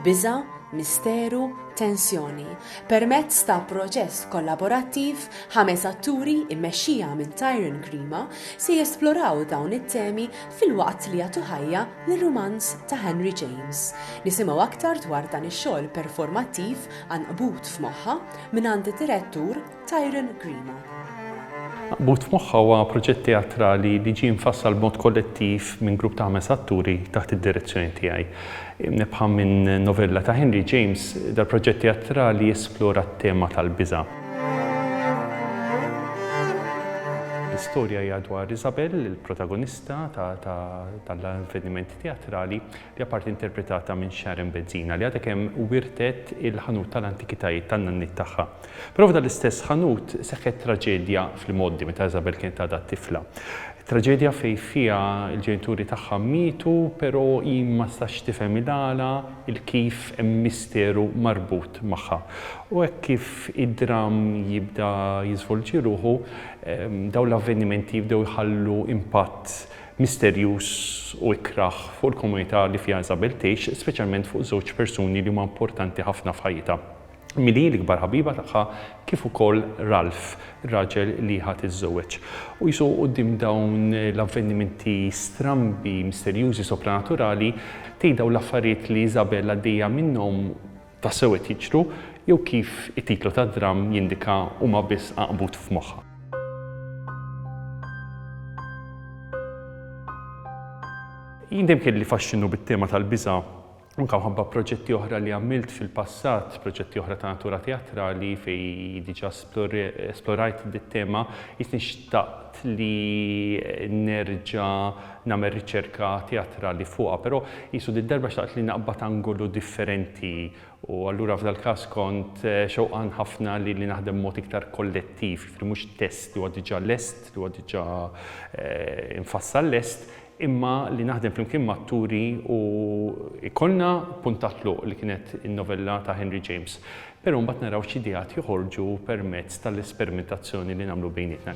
biża', misteru, tensjoni. Permezz ta' proċess kollaborattiv, 5 atturi immexxija minn Tyrone Grima se jesploraw dawn it-temi fil-waqt li jagħtu ħajja lir-rumanz ta' Henry James. Nisimgħu aktar dwar dan ix-xogħol performattiv anqbut f'moħħa mingħand id-direttur Tyrone Grima. But f'moħħa huwa proġett teatrali li ġie mfassal b'mod kollettiv minn grupp ta' 5 atturi taħt id-direzzjoni tiegħi. Nibħa minn novella ta' Henry James, dal-proġett teatrali jesplora t-tema tal-biża'. L-istorja hija dwar Isabel, il-protagonista tal-avvenimenti teatrali li apparti interpretata minn Sharon Bezzina li għadha kemm wirtet il-ħanut tal-antikitajiet tan-nannit tagħha. Però f'dal-istess ħanut seħħet traġedja fil-modi meta Isabel kienet għadha tifla. Traġedja fejn fiha l-ġenituri tagħha mietu, però hi ma stax tifhem il-għala il-kif hemm misteru marbut magħha. U hekk kif id-dram jibda jiżvolġi ruħu, dawn l-avvenimenti jibdew jħallu impatt misterjuż u ikraħ fuq il-komunità li fiha Isabel tgħix, speċjalment fuq żewġ persuni li huma importanti ħafna f'ħajjitha. Milli l-ikbar ħabiba tagħha kif ukoll Ralph, ir-raġel li ħadd iżżewweġ. U jisu quddiem dawn l-avvenimenti strambi, misterjużi, sopranaturali, tgħidaw l-affarijiet li Isabel għaddejja minnhom tassew qed jiġru jew kif it-titlu tad-dram jindika huma biss anqbut f'moħħha. Jien dejjem kelli faxxinu bit-tema tal-biża' anke ħabba proġetti oħra li għamilt fil-passat, proġetti oħra ta' natura teatrali fejn diġà esplorajt dit-tema, jisni xtaqt li nerġa' nagħmel riċerka teatrali fuqha, però jisu darba xtaqt li naqbad angolu differenti u allura f'dal każ kont xewqan ħafna li naħdem mod iktar kollettiv, mhux test li huwa diġà lest, li huwa diġà infassal lest, imma li naħdem flimkien ma' atturi u ikollna puntat luq li kienet in-novella ta' Henry James. Però mbagħad naraw x'idejat joħorġu permezz tal-esperimentazzjoni li nagħmlu bejnietna.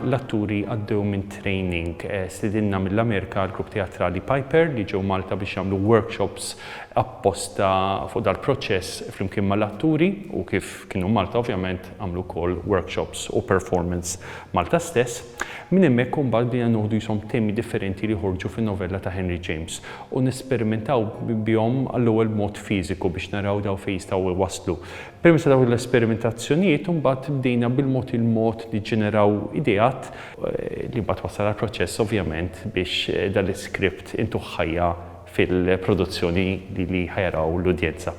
L-atturi għaddew minn training stidinna mill-Amerika l-grupp teatrali Piper li ġew Malta biex jagħmlu workshops apposta fuq dal-proċess flimkien mal-atturi u kif kienu Malta ovvjament għamlu wkoll workshops u performance Malta stess. Minn hemmhekk imbagħad bdejna noħdu jisom temi differenti li ħorġu fin-novella ta' Henry James u nesperimentaw bihom għall-ewwel mod fiżiku biex naraw daw fejn jistgħu waslu. Permezz dawn l-esperimentazzjonijiet imbagħad bdejna bil-mod il-mod li ġeneraw ideat li mbagħad wassal għall-proċess ovvjament biex dal-iskript intuħ ħajja fil-produzzjoni li ħajaraw l-udjenza.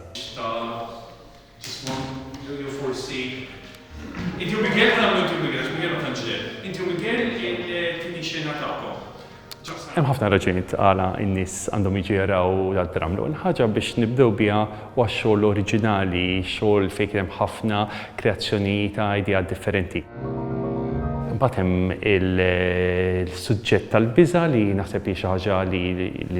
Hemm ħafna raġunijiet għala n-nies għandhom jiġu jaraw dal-dram. L-ewwel ħaġa biex nibdew biha huwa xogħol oriġinali, xogħol fejn kien hemm ħafna kreazzjoni ta' ideat differenti. Imbagħad hemm il-suġġett tal-biża' li naħseb li xi ħaġa li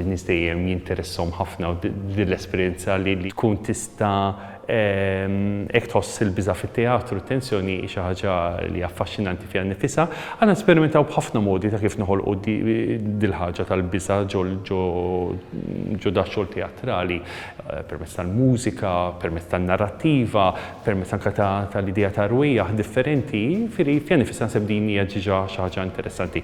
n-nies dejjem jinteressahom ħafna u din l-esperjenza li tkun tista' hekk tħoss il-biża' fit-teatru, tensjoni xi ħaġa li affaxxinanti fiha nnifisha. Għandna sperimentaw b'ħafna modi ta' kif noħolqu dil ħaġa tal-biża' ġo da xogħol teatrali, permezz tal-mużika, permezz tan-narrattiva, permezz anke tal-idea ta' rwejjaħ differenti, fiha nifisha naħseb din hija ġiġa xi ħaġa interessanti.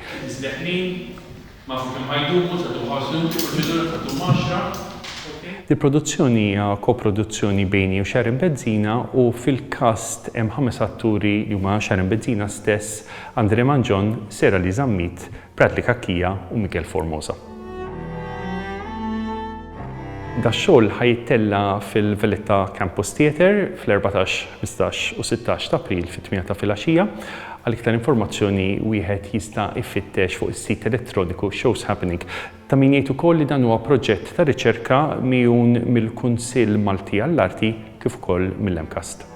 Il-produzzjoni hija koproduzzjoni bejni u Sharon Bezzina u fil-cast hemm 5 atturi li huma Sharon Bezzina stess, Andre Manjon, Sera Li Zammit, Bradley Kakkija u Miguel Formosa. Da xogħol ħajtella fil-Valletta Campus Theatre fl-14, 15 u 16 ta' April fit-8 ta' filgħaxija. Għal iktar informazzjoni wieħed jista' ifittex fuq is-sit elettroniku Shows Happening. Ta' min jgħid ukoll li dan huwa proġett ta' riċerka miegħun mill-Kunsill Malti għall-Arti kif ukoll mill-MCAST.